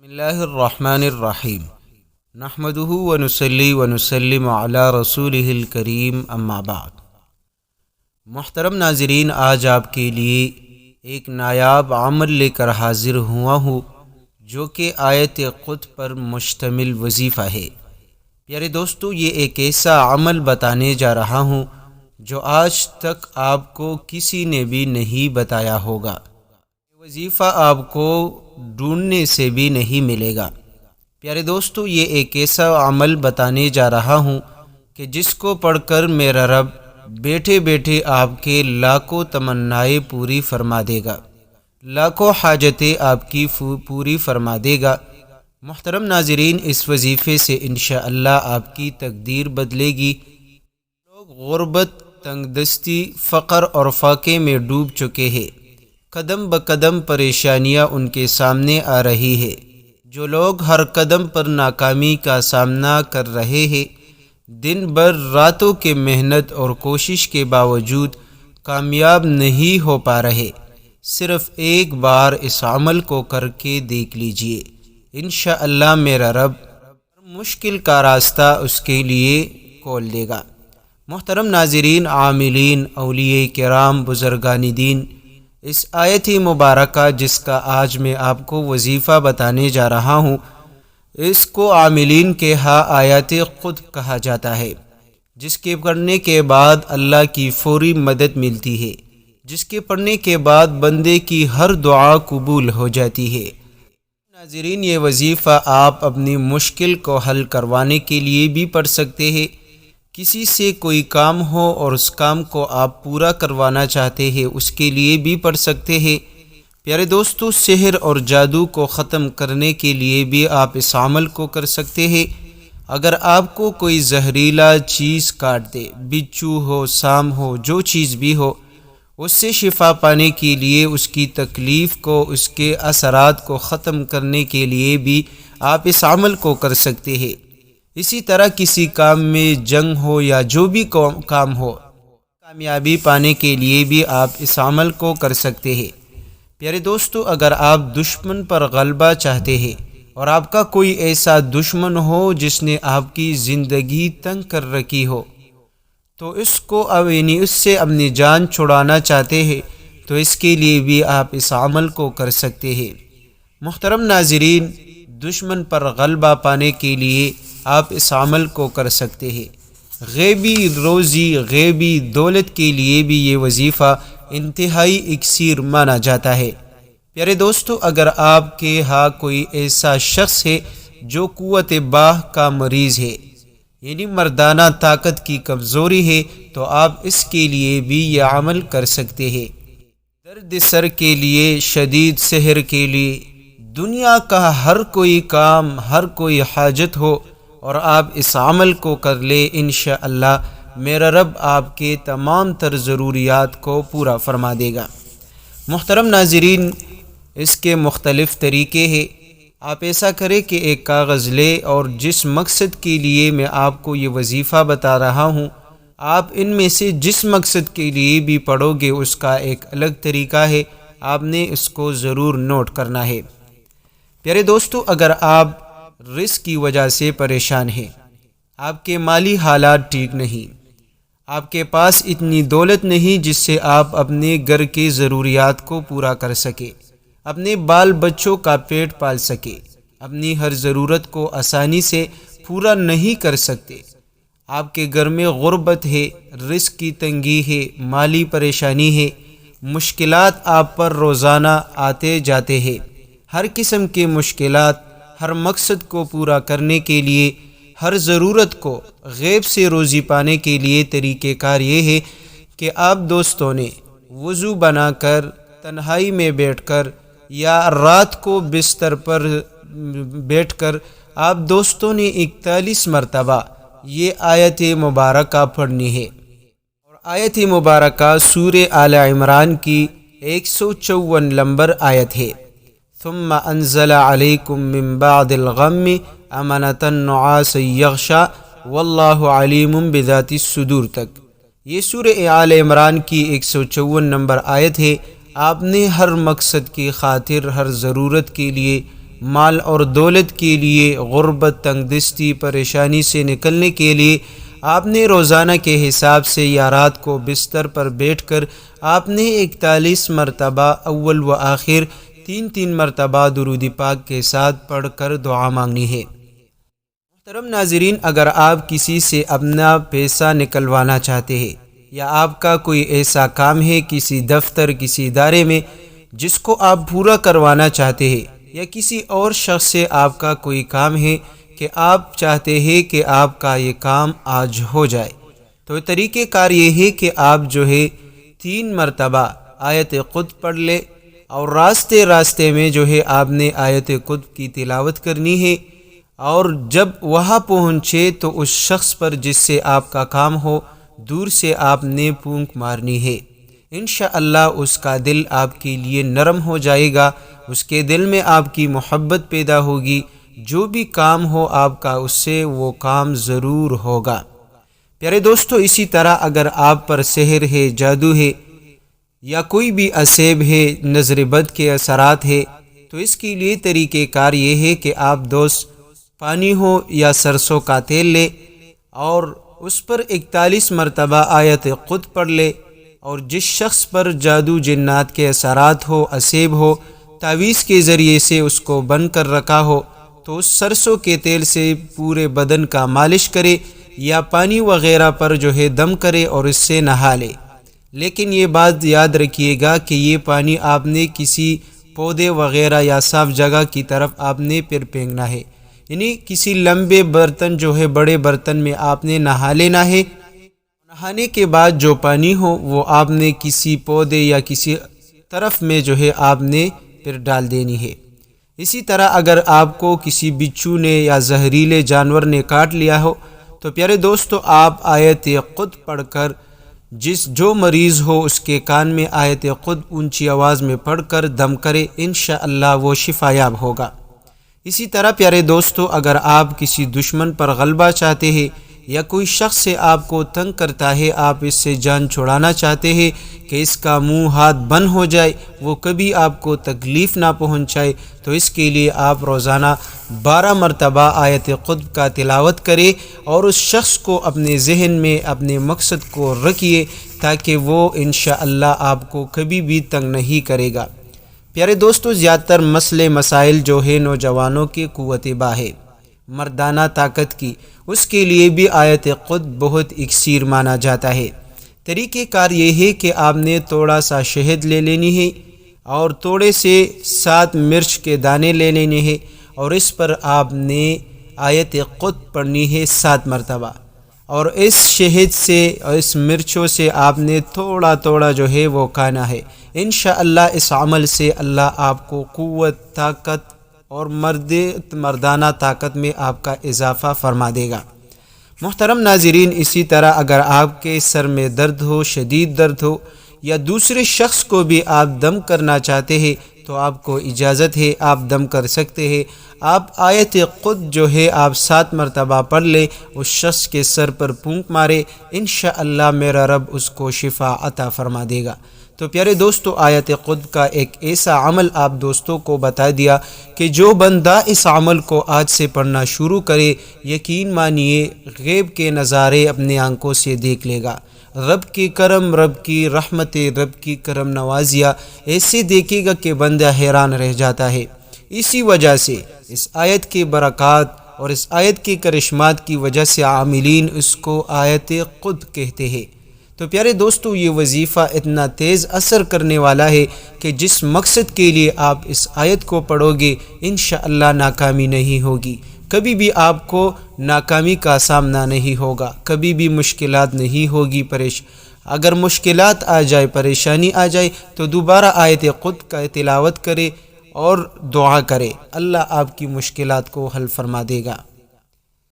بسم اللہ الرحمن الرحیم نحمدہ ونصلی ونسلم علی رسولہ الکریم اما بعد۔ محترم ناظرین، آج آپ کے لیے ایک نایاب عمل لے کر حاضر ہوا ہوں جو کہ آیت قدس پر مشتمل وظیفہ ہے۔ پیارے دوستو، یہ ایک ایسا عمل بتانے جا رہا ہوں جو آج تک آپ کو کسی نے بھی نہیں بتایا ہوگا۔ وظیفہ آپ کو ڈھونڈنے سے بھی نہیں ملے گا۔ پیارے دوستو، یہ ایک ایسا عمل بتانے جا رہا ہوں کہ جس کو پڑھ کر میرا رب بیٹھے بیٹھے آپ کے لاکھوں تمنائیں پوری فرما دے گا، لاکھوں حاجتیں آپ کی پوری فرما دے گا۔ محترم ناظرین، اس وظیفے سے انشاءاللہ آپ کی تقدیر بدلے گی۔ لوگ غربت، تنگ دستی، فقر اور فاقے میں ڈوب چکے ہیں۔ قدم بقدم پریشانیاں ان کے سامنے آ رہی ہے۔ جو لوگ ہر قدم پر ناکامی کا سامنا کر رہے ہیں، دن بھر راتوں کے محنت اور کوشش کے باوجود کامیاب نہیں ہو پا رہے، صرف ایک بار اس عمل کو کر کے دیکھ لیجئے، انشاءاللہ میرا رب مشکل کا راستہ اس کے لیے کھول دے گا۔ محترم ناظرین، عاملین، اولیاء کرام، بزرگان دین، اس آیت مبارکہ جس کا آج میں آپ کو وظیفہ بتانے جا رہا ہوں، اس کو عاملین کے ہاں آیت قدس کہا جاتا ہے، جس کے پڑھنے کے بعد اللہ کی فوری مدد ملتی ہے، جس کے پڑھنے کے بعد بندے کی ہر دعا قبول ہو جاتی ہے۔ ناظرین، یہ وظیفہ آپ اپنی مشکل کو حل کروانے کے لیے بھی پڑھ سکتے ہیں۔ کسی سے کوئی کام ہو اور اس کام کو آپ پورا کروانا چاہتے ہیں، اس کے لیے بھی پڑھ سکتے ہیں۔ پیارے دوستو، سحر اور جادو کو ختم کرنے کے لیے بھی آپ اس عمل کو کر سکتے ہیں۔ اگر آپ کو کوئی زہریلا چیز کاٹ دے، بچھو ہو، سام ہو، جو چیز بھی ہو، اس سے شفا پانے کے لیے، اس کی تکلیف کو، اس کے اثرات کو ختم کرنے کے لیے بھی آپ اس عمل کو کر سکتے ہیں۔ اسی طرح کسی کام میں جنگ ہو یا جو بھی کام ہو، کامیابی پانے کے لیے بھی آپ اس عمل کو کر سکتے ہیں۔ پیارے دوستو، اگر آپ دشمن پر غلبہ چاہتے ہیں اور آپ کا کوئی ایسا دشمن ہو جس نے آپ کی زندگی تنگ کر رکھی ہو، تو اس سے اپنی جان چھڑانا چاہتے ہیں، تو اس کے لیے بھی آپ اس عمل کو کر سکتے ہیں۔ محترم ناظرین، دشمن پر غلبہ پانے کے لیے آپ اس عمل کو کر سکتے ہیں۔ غیبی روزی، غیبی دولت کے لیے بھی یہ وظیفہ انتہائی اکسیر مانا جاتا ہے۔ پیارے دوستو، اگر آپ کے ہاں کوئی ایسا شخص ہے جو قوت باہ کا مریض ہے، یعنی مردانہ طاقت کی کمزوری ہے، تو آپ اس کے لیے بھی یہ عمل کر سکتے ہیں۔ درد سر کے لیے، شدید سحر کے لیے، دنیا کا ہر کوئی کام، ہر کوئی حاجت ہو اور آپ اس عمل کو کر لیں، انشاءاللہ میرا رب آپ کے تمام تر ضروریات کو پورا فرما دے گا۔ محترم ناظرین، اس کے مختلف طریقے ہیں۔ آپ ایسا کریں کہ ایک کاغذ لیں اور جس مقصد کے لیے میں آپ کو یہ وظیفہ بتا رہا ہوں، آپ ان میں سے جس مقصد کے لیے بھی پڑھو گے اس کا ایک الگ طریقہ ہے، آپ نے اس کو ضرور نوٹ کرنا ہے۔ پیارے دوستو، اگر آپ رزق کی وجہ سے پریشان ہیں، آپ کے مالی حالات ٹھیک نہیں، آپ کے پاس اتنی دولت نہیں جس سے آپ اپنے گھر کے ضروریات کو پورا کر سکے، اپنے بال بچوں کا پیٹ پال سکے، اپنی ہر ضرورت کو آسانی سے پورا نہیں کر سکتے، آپ کے گھر میں غربت ہے، رزق کی تنگی ہے، مالی پریشانی ہے، مشکلات آپ پر روزانہ آتے جاتے ہیں، ہر قسم کے مشکلات، ہر مقصد کو پورا کرنے کے لیے، ہر ضرورت کو غیب سے روزی پانے کے لیے طریقہ کار یہ ہے کہ آپ دوستوں نے وضو بنا کر تنہائی میں بیٹھ کر یا رات کو بستر پر بیٹھ کر آپ دوستوں نے 41 مرتبہ یہ آیت مبارکہ پڑھنی ہے۔ اور آیت مبارکہ سورہ آل عمران کی 154 نمبر آیت ہے۔ ثم انزل علیکم من بعد الغم امنة نعاسا یغشا واللہ علیم بذات الصدور تک۔ یہ سورہ آل عمران کی 154 نمبر آیت ہے۔ آپ نے ہر مقصد کی خاطر، ہر ضرورت کے لیے مال اور دولت کے لیے، غربت، تنگ دستی، پریشانی سے نکلنے کے لیے آپ نے روزانہ کے حساب سے یا رات کو بستر پر بیٹھ کر آپ نے 41 مرتبہ اول و آخر 3 مرتبہ درود پاک کے ساتھ پڑھ کر دعا مانگنی ہے۔ محترم ناظرین، اگر آپ کسی سے اپنا پیسہ نکلوانا چاہتے ہیں یا آپ کا کوئی ایسا کام ہے کسی دفتر، کسی ادارے میں جس کو آپ پورا کروانا چاہتے ہیں، یا کسی اور شخص سے آپ کا کوئی کام ہے کہ آپ چاہتے ہیں کہ آپ کا یہ کام آج ہو جائے، تو طریقہ کار یہ ہے کہ آپ 3 مرتبہ آیت قدس پڑھ لے اور راستے میں آپ نے آیت قدس کی تلاوت کرنی ہے، اور جب وہاں پہنچے تو اس شخص پر جس سے آپ کا کام ہو دور سے آپ نے پھونک مارنی ہے۔ انشاءاللہ اس کا دل آپ کے لیے نرم ہو جائے گا، اس کے دل میں آپ کی محبت پیدا ہوگی، جو بھی کام ہو آپ کا اس سے وہ کام ضرور ہوگا۔ پیارے دوستو، اسی طرح اگر آپ پر سحر ہے، جادو ہے یا کوئی بھی عصیب ہے، نظر بد کے اثرات ہے، تو اس کے لیے طریقہ کار یہ ہے کہ آپ پانی ہو یا سرسوں کا تیل لے اور اس پر 41 مرتبہ آیت قدس پڑھ لے، اور جس شخص پر جادو جنات کے اثرات ہو، عصیب ہو، تعویذ کے ذریعے سے اس کو بن کر رکھا ہو، تو اس سرسوں کے تیل سے پورے بدن کا مالش کرے یا پانی وغیرہ پر دم کرے اور اس سے نہا لے۔ لیکن یہ بات یاد رکھیے گا کہ یہ پانی آپ نے کسی پودے وغیرہ یا صاف جگہ کی طرف آپ نے پھر پھینکنا ہے، یعنی کسی لمبے برتن بڑے برتن میں آپ نے نہا لینا ہے۔ نہانے کے بعد جو پانی ہو وہ آپ نے کسی پودے یا کسی طرف میں آپ نے پھر ڈال دینی ہے۔ اسی طرح اگر آپ کو کسی بچھو نے یا زہریلے جانور نے کاٹ لیا ہو تو پیارے دوستو، آپ آیت قدس پڑھ کر جو مریض ہو اس کے کان میں آیت قدس اونچی آواز میں پڑھ کر دم کرے، انشاءاللہ وہ شفا یاب ہوگا۔ اسی طرح پیارے دوستو، اگر آپ کسی دشمن پر غلبہ چاہتے ہیں یا کوئی شخص سے آپ کو تنگ کرتا ہے، آپ اس سے جان چھڑانا چاہتے ہیں کہ اس کا منہ ہاتھ بند ہو جائے، وہ کبھی آپ کو تکلیف نہ پہنچائے، تو اس کے لیے آپ روزانہ 12 مرتبہ آیت قدس کا تلاوت کریں اور اس شخص کو اپنے ذہن میں اپنے مقصد کو رکھیے تاکہ وہ انشاءاللہ آپ کو کبھی بھی تنگ نہیں کرے گا۔ پیارے دوستو، زیادہ تر مسائل نوجوانوں کی قوت باہ ہے، مردانہ طاقت کی، اس کے لیے بھی آیت قدس بہت اکسیر مانا جاتا ہے۔ طریقہ کار یہ ہے کہ آپ نے تھوڑا سا شہد لے لینی ہے اور تھوڑے سے 7 مرچ کے دانے لے لینے ہیں، اور اس پر آپ نے آیت قدس پڑھنی ہے 7 مرتبہ، اور اس شہد سے اور اس مرچوں سے آپ نے تھوڑا وہ کھانا ہے۔ انشاءاللہ اس عمل سے اللہ آپ کو قوت، طاقت اور مردانہ طاقت میں آپ کا اضافہ فرما دے گا۔ محترم ناظرین، اسی طرح اگر آپ کے سر میں درد ہو، شدید درد ہو، یا دوسرے شخص کو بھی آپ دم کرنا چاہتے ہیں تو آپ کو اجازت ہے، آپ دم کر سکتے ہیں۔ آپ آیت قدس آپ 7 مرتبہ پڑھ لے، اس شخص کے سر پر پھونک مارے، انشاءاللہ میرا رب اس کو شفا عطا فرما دے گا۔ تو پیارے دوستو، آیت قدس کا ایک ایسا عمل آپ دوستوں کو بتا دیا کہ جو بندہ اس عمل کو آج سے پڑھنا شروع کرے، یقین مانیے غیب کے نظارے اپنے آنکھوں سے دیکھ لے گا۔ رب کی کرم، رب کی رحمت، رب کی کرم نوازیاں ایسے دیکھے گا کہ بندہ حیران رہ جاتا ہے۔ اسی وجہ سے اس آیت کے برکات اور اس آیت کے کرشمات کی وجہ سے عاملین اس کو آیت قدس کہتے ہیں۔ تو پیارے دوستو، یہ وظیفہ اتنا تیز اثر کرنے والا ہے کہ جس مقصد کے لیے آپ اس آیت کو پڑھو گے انشاءاللہ ناکامی نہیں ہوگی، کبھی بھی آپ کو ناکامی کا سامنا نہیں ہوگا، کبھی بھی مشکلات نہیں ہوگی۔ اگر مشکلات آ جائے، پریشانی آ جائے تو دوبارہ آیت قدس کا تلاوت کرے اور دعا کرے، اللہ آپ کی مشکلات کو حل فرما دے گا۔